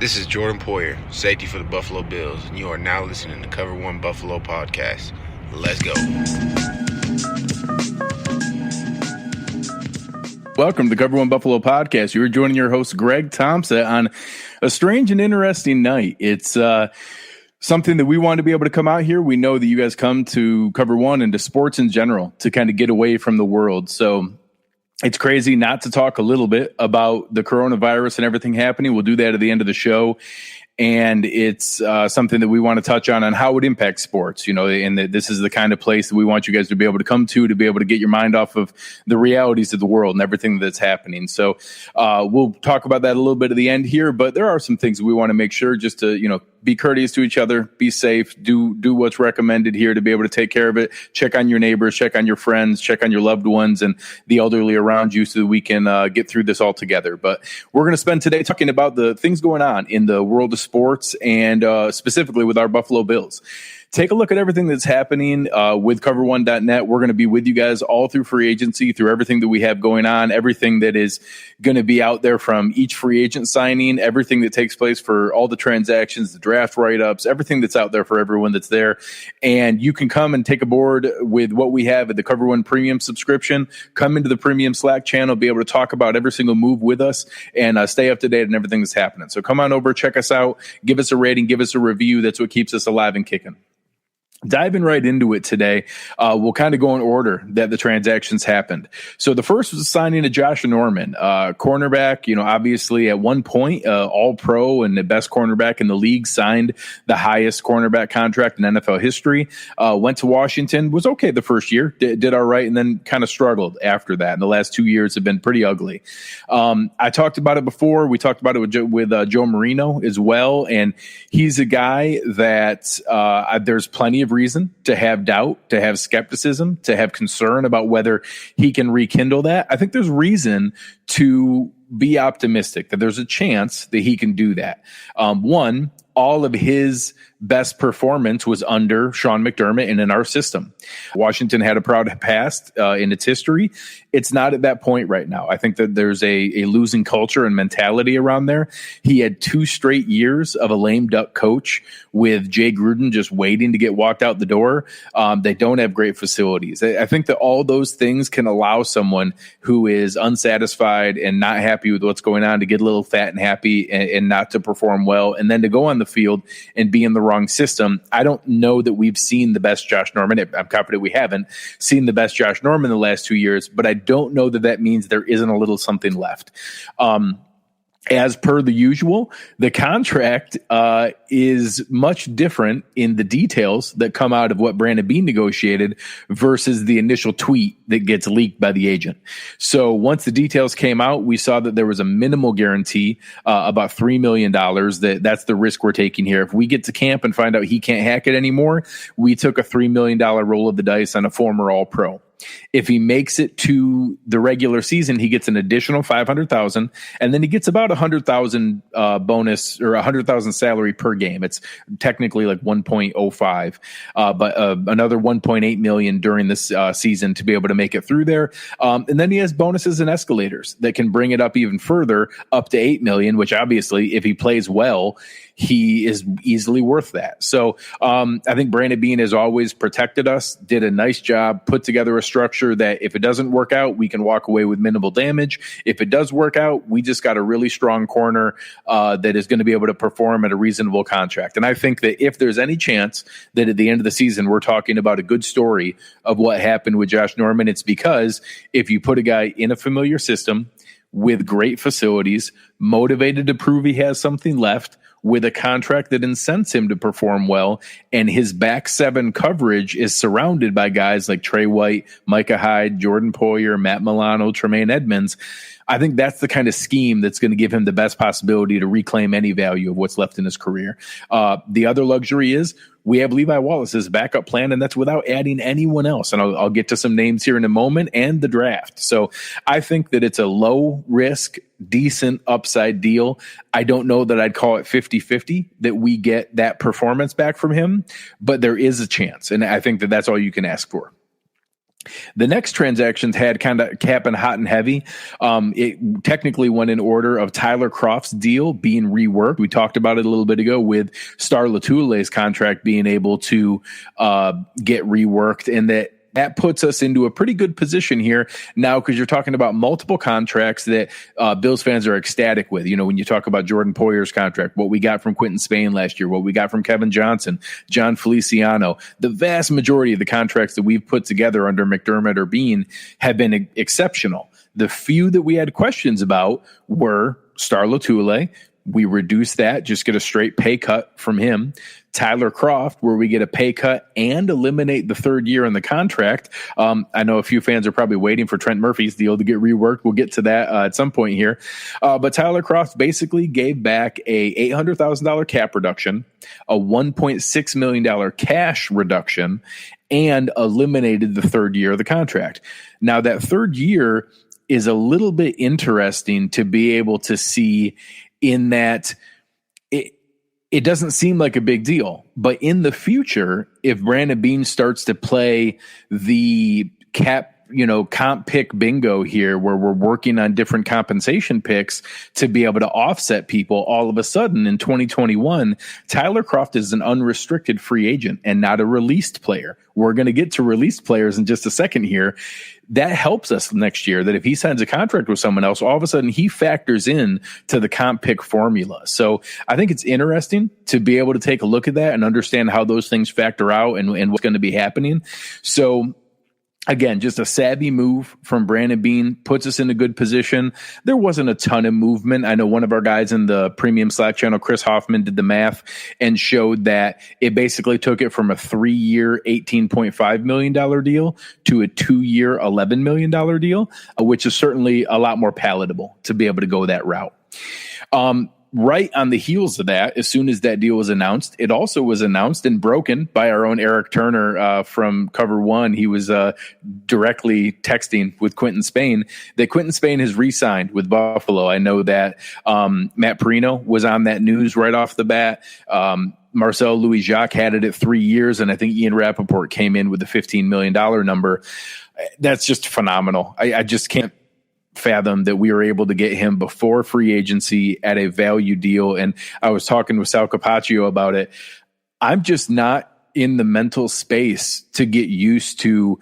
This is Jordan Poyer, safety for the Buffalo Bills, and you are now listening to Cover One Buffalo Podcast. Let's go. Welcome to the Cover One Buffalo Podcast. You're joining your host, Greg Thompson, on a strange and interesting night. It's something that we want to be able to come out here. We know that you guys come to Cover One and to sports in general to kind of get away from the world. So it's crazy not to talk a little bit about the coronavirus and everything happening. We'll do that at the end of the show. And it's something that we want to touch on how it impacts sports, you know, and this is the kind of place that we want you guys to be able to come to be able to get your mind off of the realities of the world and everything that's happening. So we'll talk about that a little bit at the end here, but there are some things we want to make sure just to, you know, be courteous to each other, be safe, do what's recommended here to be able to take care of it. Check on your neighbors, check on your friends, check on your loved ones and the elderly around you so that we can get through this all together. But we're going to spend today talking about the things going on in the world of sports and specifically with our Buffalo Bills. Take a look at everything that's happening with cover1.net. We're going to be with you guys all through free agency, through everything that we have going on, everything that is going to be out there from each free agent signing, everything that takes place for all the transactions, the draft write-ups, everything that's out there for everyone that's there. And you can come and take aboard with what we have at the Cover One Premium subscription. Come into the Premium Slack channel, be able to talk about every single move with us and stay up to date on everything that's happening. So come on over, check us out, give us a rating, give us a review. That's what keeps us alive and kicking. Diving right into it today, we'll kind of go in order that the transactions happened. So the first was signing of Josh Norman, cornerback, you know, obviously at one point, all pro and the best cornerback in the league, signed the highest cornerback contract in NFL history, went to Washington, was okay the first year, did all right, and then kind of struggled after that. And the last 2 years have been pretty ugly. I talked about it before. We talked about it with Joe Marino as well. And he's a guy that there's plenty of reason to have doubt, to have skepticism, to have concern about whether he can rekindle that. I think there's reason to be optimistic that there's a chance that he can do that. One, all of his best performance was under Sean McDermott and in our system. Washington had a proud past in its history. It's not at that point right now. I think that there's a losing culture and mentality around there. He had 2 straight years of a lame duck coach with Jay Gruden just waiting to get walked out the door. They don't have great facilities. I think that all those things can allow someone who is unsatisfied and not happy with what's going on to get a little fat and happy and not to perform well, and then to go on the field and be in the wrong system. I don't know that we've seen the best Josh Norman. I'm confident we haven't seen the best Josh Norman the last 2 years, but I don't know that means there isn't a little something left. As per the usual, the contract is much different in the details that come out of what Brandon Beane negotiated versus the initial tweet that gets leaked by the agent. So once the details came out, we saw that there was a minimal guarantee, about $3 million. That's the risk we're taking here. If we get to camp and find out he can't hack it anymore, we took a $3 million roll of the dice on a former All-Pro. If he makes it to the regular season, he gets an additional $500,000, and then he gets about $100,000 bonus or $100,000 salary per game. It's technically like 1.05, but another 1.8 million during this season to be able to make it through there. And then he has bonuses and escalators that can bring it up even further, up to 8 million, which obviously, if he plays well, he is easily worth that. So I think Brandon Beane has always protected us, did a nice job, put together a structure that if it doesn't work out, we can walk away with minimal damage. If it does work out, we just got a really strong corner that is going to be able to perform at a reasonable contract. And I think that if there's any chance that at the end of the season, we're talking about a good story of what happened with Josh Norman, it's because if you put a guy in a familiar system with great facilities, motivated to prove he has something left, with a contract that incents him to perform well, and his back seven coverage is surrounded by guys like Trey White, Micah Hyde, Jordan Poyer, Matt Milano, Tremaine Edmonds, I think that's the kind of scheme that's going to give him the best possibility to reclaim any value of what's left in his career. The other luxury is we have Levi Wallace's backup plan, and that's without adding anyone else. And I'll get to some names here in a moment, and the draft. So I think that it's a low risk, decent upside deal. I don't know that I'd call it 50-50 that we get that performance back from him, but there is a chance. And I think that that's all you can ask for. The next transactions had kind of happened hot and heavy. It technically went in order of Tyler Croft's deal being reworked. We talked about it a little bit ago with Star Latule's contract being able to get reworked, and that puts us into a pretty good position here now, because you're talking about multiple contracts that Bills fans are ecstatic with. You know, when you talk about Jordan Poyer's contract, what we got from Quinton Spain last year, what we got from Kevin Johnson, John Feliciano, the vast majority of the contracts that we've put together under McDermott or Bean have been exceptional. The few that we had questions about were Star Latule. We reduced that, just get a straight pay cut from him. Tyler Croft, where we get a pay cut and eliminate the third year in the contract. I know a few fans are probably waiting for Trent Murphy's deal to get reworked. We'll get to that at some point here. But Tyler Croft basically gave back a $800,000 cap reduction, a $1.6 million cash reduction, and eliminated the third year of the contract. Now, that third year is a little bit interesting to be able to see, in that it doesn't seem like a big deal. But in the future, if Brandon Beane starts to play the comp pick bingo here, where we're working on different compensation picks to be able to offset people, all of a sudden in 2021, Tyler Croft is an unrestricted free agent and not a released player. We're going to get to released players in just a second here. That helps us next year, that if he signs a contract with someone else, all of a sudden he factors in to the comp pick formula. So I think it's interesting to be able to take a look at that and understand how those things factor out and what's going to be happening. So again, just a savvy move from Brandon Beane, puts us in a good position. There wasn't a ton of movement. I know one of our guys in the premium Slack channel, Chris Hoffman, did the math and showed that it basically took it from a 3-year, $18.5 million deal to a 2-year, $11 million deal, which is certainly a lot more palatable to be able to go that route. Right on the heels of that, as soon as that deal was announced, it also was announced and broken by our own Eric Turner from Cover One. He was directly texting with Quinton Spain that Quinton Spain has re-signed with Buffalo. I know that Matt Perino was on that news right off the bat. Marcel Louis-Jacques had it at 3 years, and I think Ian Rappaport came in with the $15 million number. That's just phenomenal. I just can't fathom that we were able to get him before free agency at a value deal. And I was talking with Sal Capaccio about it. I'm just not in the mental space to get used to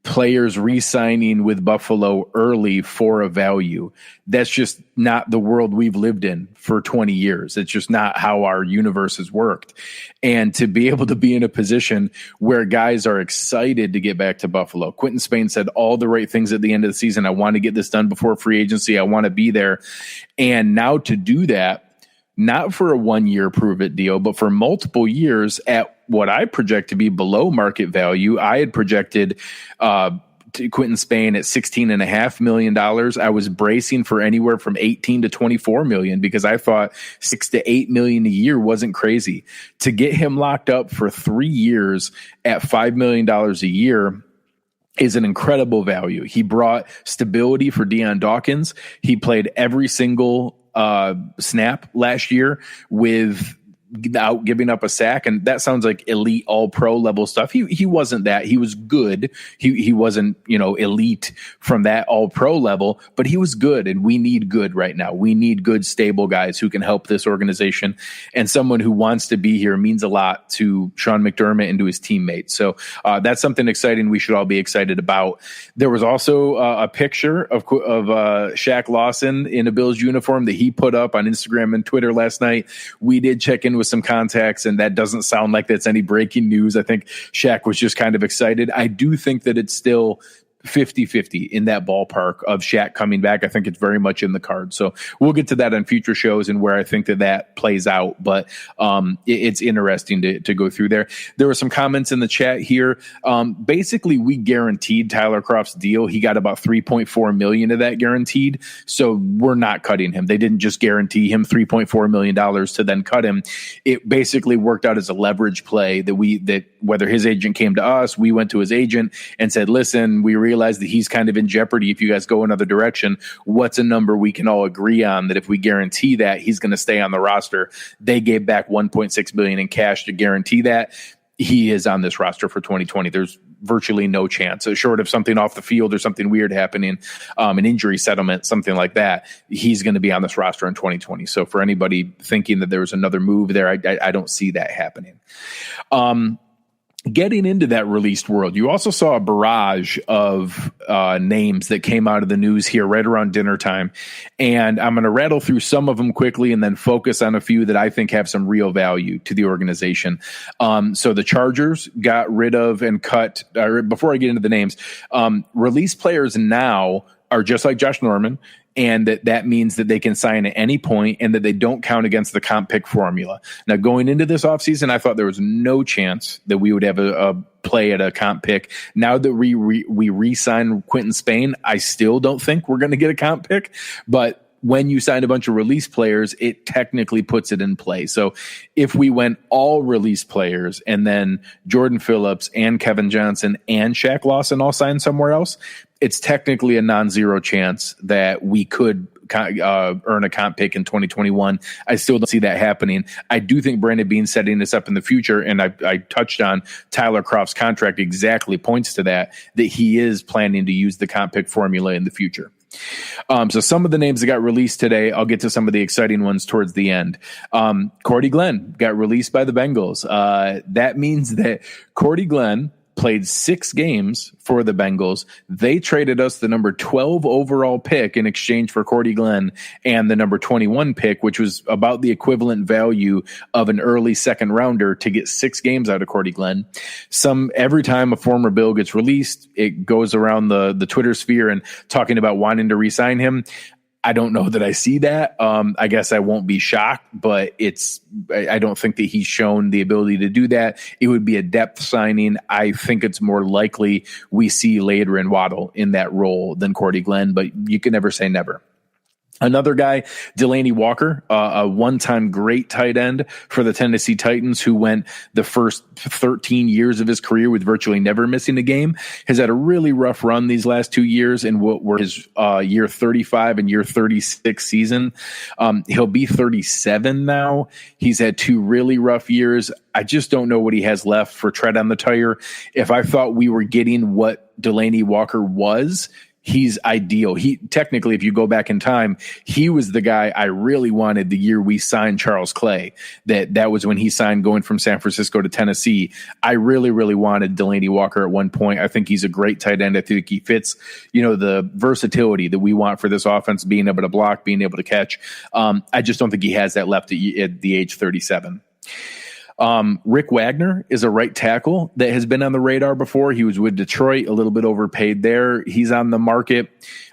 players re-signing with Buffalo early for a value. That's just not the world we've lived in for 20 years. It's just not how our universe has worked. And to be able to be in a position where guys are excited to get back to Buffalo. Quinton Spain said all the right things at the end of the season. I want to get this done before free agency. I want to be there. And now to do that, not for a 1-year prove-it deal, but for multiple years at what I project to be below market value. I had projected Quinton Spain at $16.5 million. I was bracing for anywhere from 18 to 24 million because I thought $6 to $8 million a year wasn't crazy. To get him locked up for 3 years at $5 million a year is an incredible value. He brought stability for Deion Dawkins. He played every single snap last year without giving up a sack, and that sounds like elite all pro level stuff. He wasn't that. He was good. He wasn't, elite from that all pro level, but he was good, and we need good right now. We need good, stable guys who can help this organization, and someone who wants to be here means a lot to Sean McDermott and to his teammates. So that's something exciting we should all be excited about. There was also a picture of Shaq Lawson in a Bills uniform that he put up on Instagram and Twitter last night. We did check in with some contacts, and that doesn't sound like that's any breaking news. I think Shaq was just kind of excited. I do think that it's still 50-50 in that ballpark of Shaq coming back. I think it's very much in the cards. So we'll get to that on future shows and where I think that plays out. But it's interesting to go through there. There were some comments in the chat here. Basically, we guaranteed Tyler Croft's deal. He got about $3.4 million of that guaranteed. So we're not cutting him. They didn't just guarantee him $3.4 million to then cut him. It basically worked out as a leverage play that whether his agent came to us, we went to his agent and said, listen, we realize that he's kind of in jeopardy if you guys go another direction. What's a number we can all agree on that if we guarantee that he's going to stay on the roster? They gave back $1.6 million in cash to guarantee that he is on this roster for 2020. There's virtually no chance. Short of something off the field or something weird happening, an injury settlement, something like that, he's going to be on this roster in 2020. So for anybody thinking that there was another move there, I don't see that happening. Getting into that released world, you also saw a barrage of names that came out of the news here right around dinner time. And I'm going to rattle through some of them quickly and then focus on a few that I think have some real value to the organization. So the Chargers got rid of and cut, before I get into the names, release players now are just like Josh Norman, and that means that they can sign at any point and that they don't count against the comp pick formula. Now, going into this offseason, I thought there was no chance that we would have a play at a comp pick. Now that we re-sign Quinton Spain, I still don't think we're going to get a comp pick, but when you sign a bunch of release players, it technically puts it in play. So if we went all release players and then Jordan Phillips and Kevin Johnson and Shaq Lawson all sign somewhere else, it's technically a non-zero chance that we could earn a comp pick in 2021. I still don't see that happening. I do think Brandon Beane setting this up in the future, and I touched on Tyler Kroft's contract exactly points to that he is planning to use the comp pick formula in the future. So some of the names that got released today, I'll get to some of the exciting ones towards the end. Cordy Glenn got released by the Bengals. That means that Cordy Glenn played 6 games for the Bengals. They traded us the number 12 overall pick in exchange for Cordy Glenn and the number 21 pick, which was about the equivalent value of an early second rounder to get 6 games out of Cordy Glenn. Every time a former Bill gets released, it goes around the Twitter sphere and talking about wanting to re-sign him. I don't know that I see that. I guess I won't be shocked, but I don't think that he's shown the ability to do that. It would be a depth signing. I think it's more likely we see Lader and Waddle in that role than Cordy Glenn, but you can never say never. Another guy, Delanie Walker, a one-time great tight end for the Tennessee Titans, who went the first 13 years of his career with virtually never missing a game, has had a really rough run these last 2 years in what were his year 35 and year 36 season. He'll be 37 now. He's had 2 really rough years. I just don't know what he has left for tread on the tire. If I thought we were getting what Delanie Walker was, he's ideal. Technically, if you go back in time, he was the guy I really wanted the year we signed Charles Clay. That was when he signed going from San Francisco to Tennessee. I really, really wanted Delanie Walker at one point. I think he's a great tight end. I think he fits, the versatility that we want for this offense, being able to block, being able to catch. I just don't think he has that left at the age 37. Rick Wagner is a right tackle that has been on the radar before. He was with Detroit, a little bit overpaid there. He's on the market.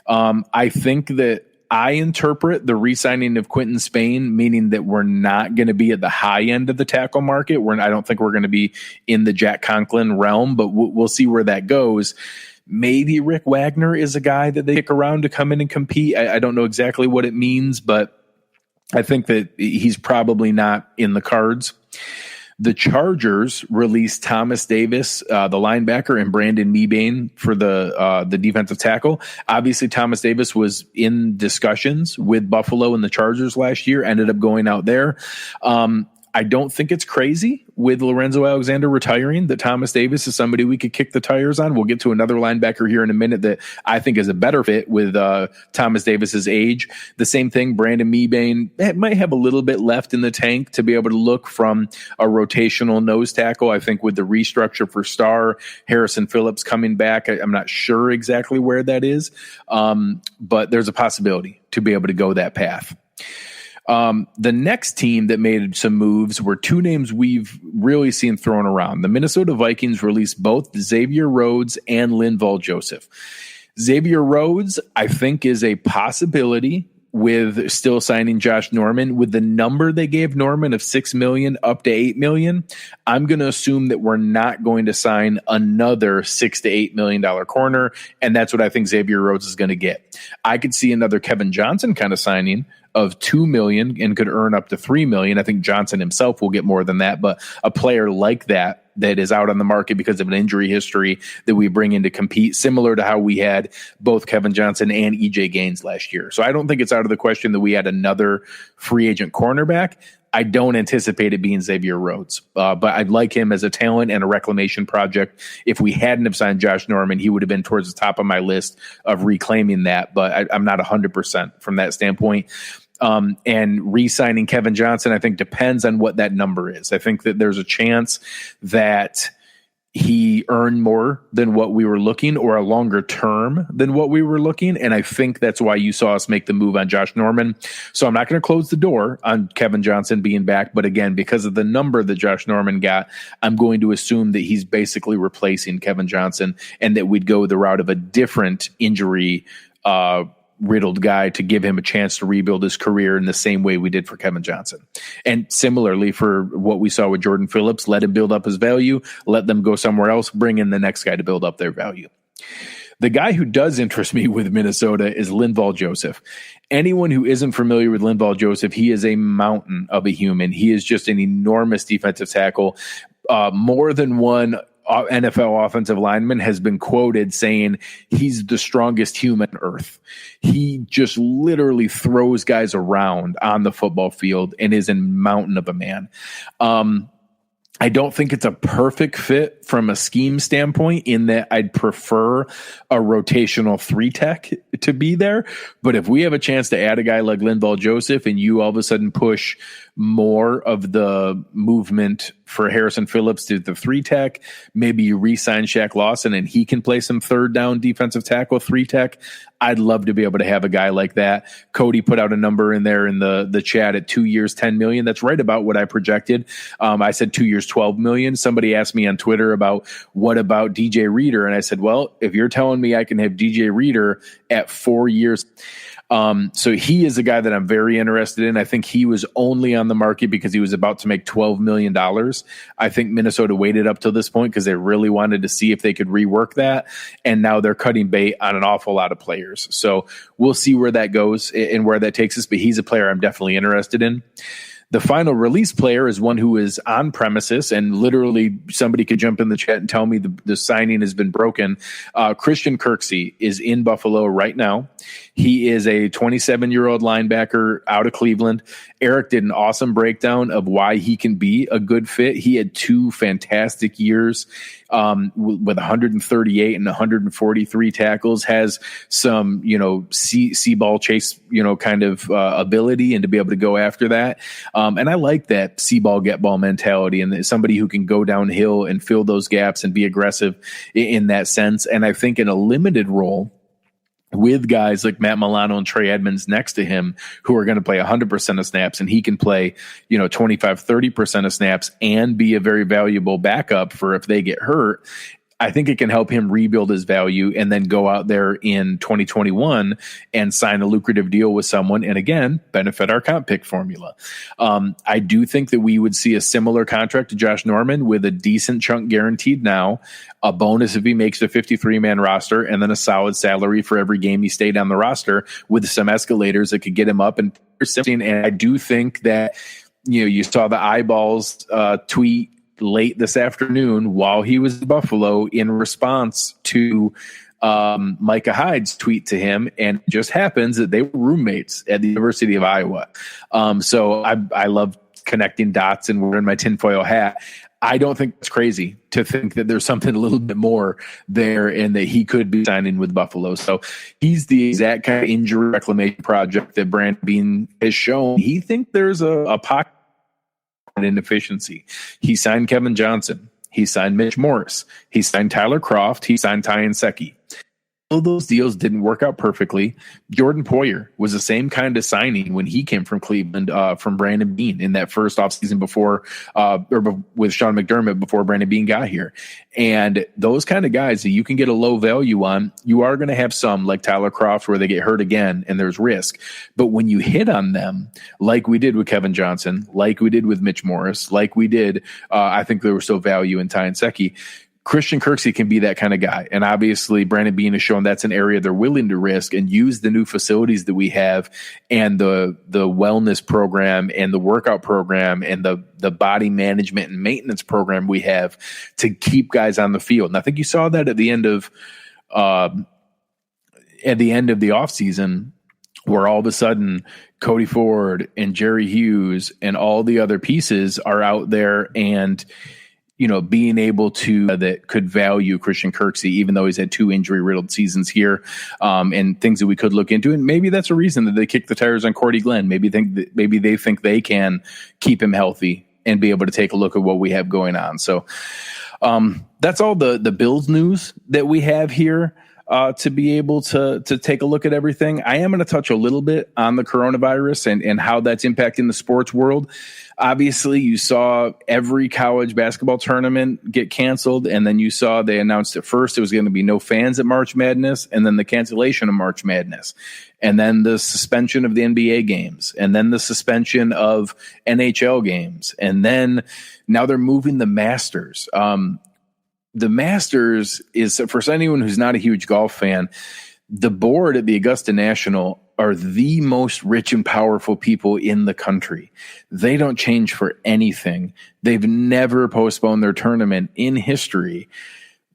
I think that I interpret the re-signing of Quinton Spain, meaning that we're not going to be at the high end of the tackle market. I don't think we're going to be in the Jack Conklin realm, but we'll see where that goes. Maybe Rick Wagner is a guy that they pick around to come in and compete. I don't know exactly what it means, but I think that he's probably not in the cards. The Chargers released Thomas Davis, the linebacker, and Brandon Mebane for the defensive tackle. Obviously, Thomas Davis was in discussions with Buffalo and the Chargers last year, ended up going out there. I don't think it's crazy with Lorenzo Alexander retiring that Thomas Davis is somebody we could kick the tires on. We'll get to another linebacker here in a minute that I think is a better fit with Thomas Davis's age. The same thing, Brandon Mebane might have a little bit left in the tank to be able to look from a rotational nose tackle. I think with the restructure for Starr, Harrison Phillips coming back, I'm not sure exactly where that is, but there's a possibility to be able to go that path. The next team that made some moves were 2 names we've really seen thrown around. The Minnesota Vikings released both Xavier Rhodes and Linval Joseph. Xavier Rhodes, I think, is a possibility with still signing Josh Norman. With the number they gave Norman of $6 million up to $8 million, I'm going to assume that we're not going to sign another $6 to $8 million corner, and that's what I think Xavier Rhodes is going to get. I could see another Kevin Johnson kind of signing of $2 million and could earn up to $3 million. I think Johnson himself will get more than that, but a player like that is out on the market because of an injury history that we bring in to compete, similar to how we had both Kevin Johnson and EJ Gaines last year. So I don't think it's out of the question that we had another free agent cornerback. I don't anticipate it being Xavier Rhodes, but I'd like him as a talent and a reclamation project. If we hadn't have signed Josh Norman, he would have been towards the top of my list of reclaiming that, but I'm not 100% from that standpoint. And re-signing Kevin Johnson, I think, depends on what that number is. I think that there's a chance that he earned more than what we were looking, or a longer term than what we were looking. And I think that's why you saw us make the move on Josh Norman. So I'm not going to close the door on Kevin Johnson being back. But again, because of the number that Josh Norman got, I'm going to assume that he's basically replacing Kevin Johnson, and that we'd go the route of a different injury riddled guy to give him a chance to rebuild his career in the same way we did for Kevin Johnson. And similarly for what we saw with Jordan Phillips, let him build up his value, let them go somewhere else, bring in the next guy to build up their value. The guy who does interest me with Minnesota is Linval Joseph. Anyone who isn't familiar with Linval Joseph, he is a mountain of a human. He is just an enormous defensive tackle. More than one NFL offensive lineman has been quoted saying he's the strongest human on earth. He just literally throws guys around on the football field and is a mountain of a man. I don't think it's a perfect fit from a scheme standpoint, in that I'd prefer a rotational 3-tech to be there. But if we have a chance to add a guy like Linval Joseph, and you all of a sudden push more of the movement for Harrison Phillips to the 3-tech, maybe you re-sign Shaq Lawson and he can play some third down defensive tackle 3-tech. I'd love to be able to have a guy like that. Cody put out a number in there in the chat at 2 years, $10 million. That's right about what I projected. I said 2 years, $12 million. Somebody asked me on Twitter about what about DJ Reader, and I said, well, if you're telling me I can have DJ Reader at 4 years. So he is a guy that I'm very interested in. I think he was only on the market because he was about to make $12 million. I think Minnesota waited up till this point because they really wanted to see if they could rework that. And now they're cutting bait on an awful lot of players. So we'll see where that goes and where that takes us. But he's a player I'm definitely interested in. The final release player is one who is on premises, and literally somebody could jump in the chat and tell me the signing has been broken. Christian Kirksey is in Buffalo right now. He is a 27-year-old linebacker out of Cleveland. Eric did an awesome breakdown of why he can be a good fit. He had 2 fantastic years with 138 and 143 tackles, has some, see ball chase, kind of ability, and to be able to go after that. And I like that see ball, get ball mentality, and somebody who can go downhill and fill those gaps and be aggressive in that sense. And I think in a limited role, with guys like Matt Milano and Trey Edmonds next to him, who are going to play 100% of snaps, and he can play, 25, 30% of snaps and be a very valuable backup for if they get hurt. I think it can help him rebuild his value and then go out there in 2021 and sign a lucrative deal with someone, and again, benefit our comp pick formula. I do think that we would see a similar contract to Josh Norman with a decent chunk guaranteed now, a bonus if he makes the 53-man roster, and then a solid salary for every game he stayed on the roster with some escalators that could get him up. And I do think that, you saw the eyeballs tweet late this afternoon while he was in Buffalo in response to Micah Hyde's tweet to him, and it just happens that they were roommates at the University of Iowa. So I love connecting dots and wearing my tinfoil hat. I don't think it's crazy to think that there's something a little bit more there and that he could be signing with Buffalo. So he's the exact kind of injury reclamation project that Brandon Beane has shown. He thinks there's a pocket inefficiency. He signed Kevin Johnson. He signed Mitch Morris. He signed Tyler Kroft. He signed Ty Nsekhe. All those deals didn't work out perfectly. Jordan Poyer was the same kind of signing when he came from Cleveland, from Brandon Beane in that first offseason before, or with Sean McDermott before Brandon Beane got here. And those kind of guys that you can get a low value on, you are going to have some like Tyler Kroft where they get hurt again and there's risk. But when you hit on them, like we did with Kevin Johnson, like we did with Mitch Morris, like we did, I think there was still value in Ty Nsekhe. Christian Kirksey can be that kind of guy. And obviously Brandon Beane has shown that's an area they're willing to risk and use the new facilities that we have and the wellness program and the workout program and the body management and maintenance program we have to keep guys on the field. And I think you saw that at the end of the offseason. where all of a sudden Cody Ford and Jerry Hughes and all the other pieces are out there and, being able to that could value Christian Kirksey, even though he's had 2 injury-riddled seasons here, and things that we could look into. And maybe that's a reason that they kick the tires on Cordy Glenn. Maybe they think they can keep him healthy and be able to take a look at what we have going on. So that's all the Bills news that we have here. To be able to take a look at everything. I am going to touch a little bit on the coronavirus and how that's impacting the sports world. Obviously, you saw every college basketball tournament get canceled, and then you saw they announced at first it was going to be no fans at March Madness, and then the cancellation of March Madness, and then the suspension of the NBA games, and then the suspension of NHL games, and then now they're moving the Masters. The Masters is, for anyone who's not a huge golf fan, the board at the Augusta National are the most rich and powerful people in the country. They don't change for anything. They've never postponed their tournament in history.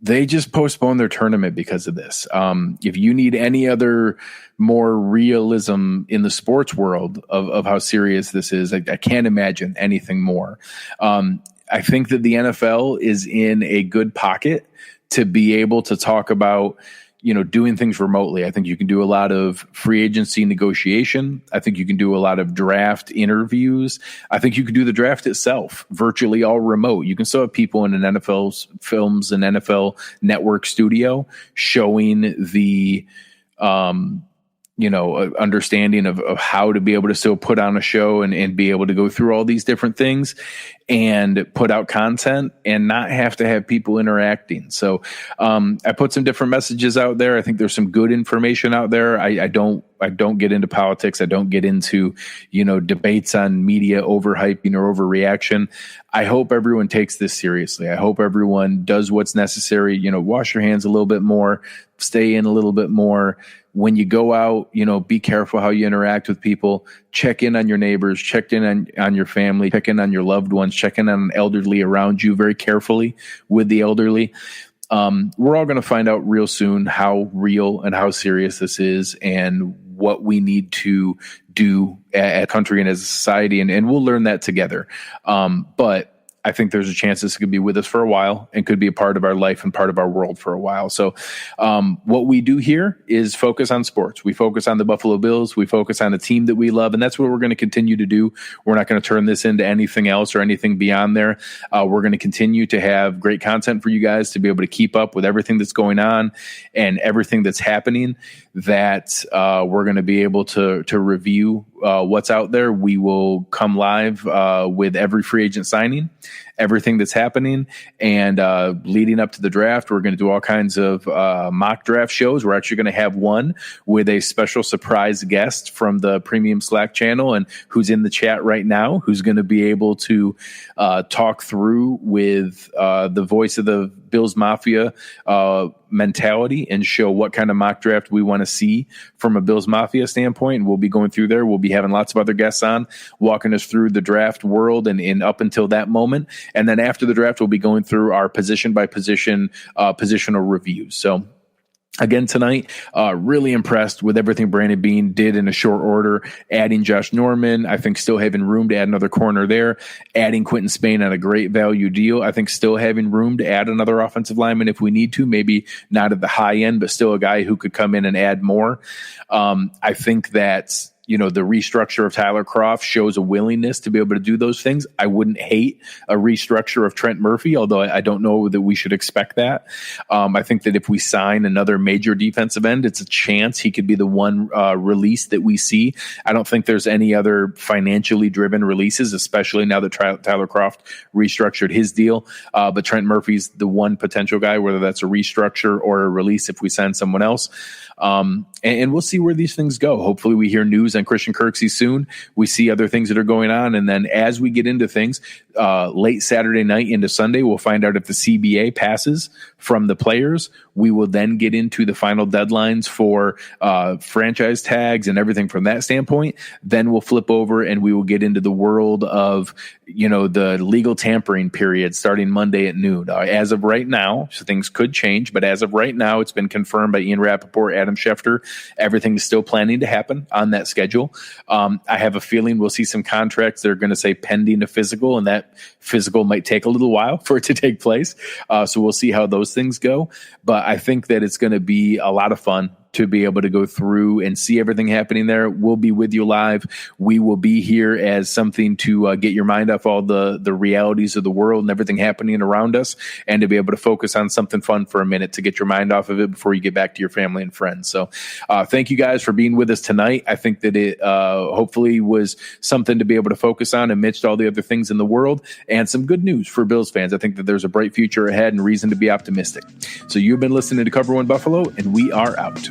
They just postponed their tournament because of this. If you need any other more realism in the sports world of how serious this is, I can't imagine anything more. I think that the NFL is in a good pocket to be able to talk about, doing things remotely. I think you can do a lot of free agency negotiation. I think you can do a lot of draft interviews. I think you can do the draft itself virtually all remote. You can still have people in an NFL films and NFL network studio showing the, understanding of how to be able to still put on a show and be able to go through all these different things and put out content and not have to have people interacting. So I put some different messages out there. I think there's some good information out there. I don't get into politics. I don't get into, debates on media overhyping or overreaction. I hope everyone takes this seriously. I hope everyone does what's necessary. Wash your hands a little bit more, stay in a little bit more. When you go out, be careful how you interact with people. Check in on your neighbors, check in on your family, check in on your loved ones, check in on an elderly around you very carefully with the elderly. We're all going to find out real soon how real and how serious this is and what we need to do as a country and as a society. And we'll learn that together. But I think there's a chance this could be with us for a while and could be a part of our life and part of our world for a while. So what we do here is focus on sports. We focus on the Buffalo Bills. We focus on a team that we love, and that's what we're going to continue to do. We're not going to turn this into anything else or anything beyond there. We're going to continue to have great content for you guys to be able to keep up with everything that's going on and everything that's happening, that we're going to be able to review what's out there. We will come live with every free agent signing, everything that's happening, and leading up to the draft. We're going to do all kinds of mock draft shows. We're actually going to have one with a special surprise guest from the Premium Slack channel and who's in the chat right now, who's going to be able to talk through with the voice of the Bills Mafia mentality and show what kind of mock draft we want to see from a Bills Mafia standpoint. And we'll be going through there. We'll be having lots of other guests on, walking us through the draft world and up until that moment. And then after the draft, we'll be going through our position by position positional reviews. So again, tonight, really impressed with everything Brandon Beane did in a short order, adding Josh Norman. I think still having room to add another corner there, adding Quinton Spain on a great value deal. I think still having room to add another offensive lineman if we need to, maybe not at the high end, but still a guy who could come in and add more. I think that the restructure of Tyler Kroft shows a willingness to be able to do those things. I wouldn't hate a restructure of Trent Murphy, although I don't know that we should expect that. I think that if we sign another major defensive end, it's a chance he could be the one release that we see. I don't think there's any other financially driven releases, especially now that Tyler Kroft restructured his deal. But Trent Murphy's the one potential guy, whether that's a restructure or a release if we sign someone else. And we'll see where these things go. Hopefully we hear news news on Christian Kirksey soon. We see other things that are going on. And then as we get into things, late Saturday night into Sunday, we'll find out if the CBA passes from the players. We will then get into the final deadlines for franchise tags and everything from that standpoint. Then we'll flip over and we will get into the world of, the legal tampering period starting Monday at noon. As of right now, so things could change, but as of right now, it's been confirmed by Ian Rappaport, Adam Schefter. Everything is still planning to happen on that schedule. I have a feeling we'll see some contracts that are going to say pending a physical, and that physical might take a little while for it to take place. So we'll see how those things go. But I think that it's going to be a lot of fun to be able to go through and see everything happening there. We'll be with you live. We will be here as something to get your mind off all the realities of the world and everything happening around us, and to be able to focus on something fun for a minute to get your mind off of it before you get back to your family and friends. So thank you guys for being with us tonight. I think that it hopefully was something to be able to focus on amidst all the other things in the world, and some good news for Bills fans. I think that there's a bright future ahead and reason to be optimistic. So you've been listening to Cover One Buffalo, and we are out.